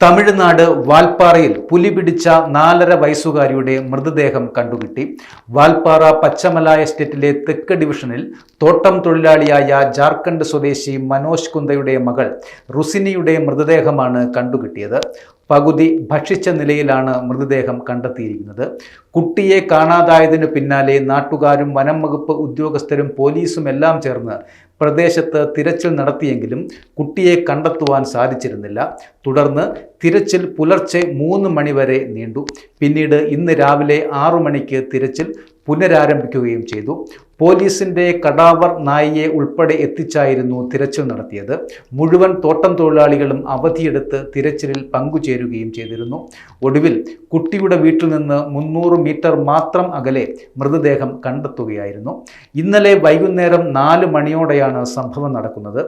തമിഴ്നാട് വാൽപ്പാറയിൽ പുലി പിടിച്ച 4.5 വയസ്സുകാരിയുടെ മൃതദേഹം കണ്ടുകിട്ടി. വാൽപ്പാറ പച്ചമല എസ്റ്റേറ്റിലെ തെക്ക് ഡിവിഷനിൽ തോട്ടം തൊഴിലാളിയായ ജാർഖണ്ഡ് സ്വദേശി മനോജ് കുന്ദയുടെ മകൾ റുസിനിയുടെ മൃതദേഹമാണ് കണ്ടുകിട്ടിയത്. പകുതി ഭക്ഷിച്ച നിലയിലാണ് മൃതദേഹം കണ്ടെത്തിയിരിക്കുന്നത്. കുട്ടിയെ കാണാതായതിനു പിന്നാലെ നാട്ടുകാരും വനം വകുപ്പ് ഉദ്യോഗസ്ഥരും പോലീസും എല്ലാം ചേർന്ന് പ്രദേശത്ത് തിരച്ചിൽ നടത്തിയെങ്കിലും കുട്ടിയെ കണ്ടെത്തുവാൻ സാധിച്ചിരുന്നില്ല. തുടർന്ന് തിരച്ചിൽ പുലർച്ചെ 3 മണി വരെ നീണ്ടു. പിന്നീട് ഇന്ന് രാവിലെ 6 മണിക്ക് തിരച്ചിൽ പുനരാരംഭിക്കുകയും ചെയ്തു. പോലീസിന്റെ കടാവർ നായയെ ഉൾപ്പെടെ എത്തിച്ചായിരുന്നു തിരച്ചിൽ നടത്തിയത്. മുഴുവൻ തോട്ടം തൊഴിലാളികളും അവധിയെടുത്ത് തിരച്ചിലിൽ പങ്കുചേരുകയും ചെയ്തിരുന്നു. ഒടുവിൽ കുട്ടിയുടെ വീട്ടിൽ നിന്ന് 300 മീറ്റർ മാത്രം അകലെ മൃതദേഹം കണ്ടെത്തുകയായിരുന്നു. ഇന്നലെ വൈകുന്നേരം 4 മണിയോടെയാണ് സംഭവം നടക്കുന്നത്.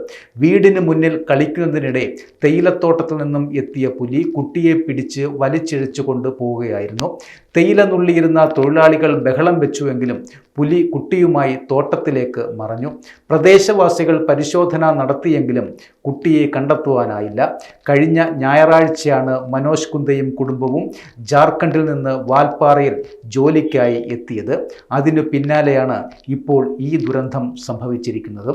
വീടിന് മുന്നിൽ കളിക്കുന്നതിനിടെ തേയിലത്തോട്ടത്തിൽ നിന്നും എത്തിയ പുലി കുട്ടിയെ പിടിച്ച് വലിച്ചിഴച്ചു കൊണ്ട് പോവുകയായിരുന്നു. തേയില നുള്ളിയിരുന്ന തൊഴിലാളികൾ ബഹളം വെച്ചുവെങ്കിലും പുലി കുട്ടിയുമായി തോട്ടത്തിലേക്ക് മറഞ്ഞു. പ്രദേശവാസികൾ പരിശോധന നടത്തിയെങ്കിലും കുട്ടിയെ കണ്ടെത്തുവാനായില്ല. കഴിഞ്ഞ ഞായറാഴ്ചയാണ് മനോജ് കുന്ദയും കുടുംബവും ജാർഖണ്ഡിൽ നിന്ന് വാൽപ്പാറയിൽ ജോലിക്കായി എത്തിയത്. അതിനു പിന്നാലെയാണ് ഇപ്പോൾ ഈ ദുരന്തം സംഭവിച്ചിരിക്കുന്നത്.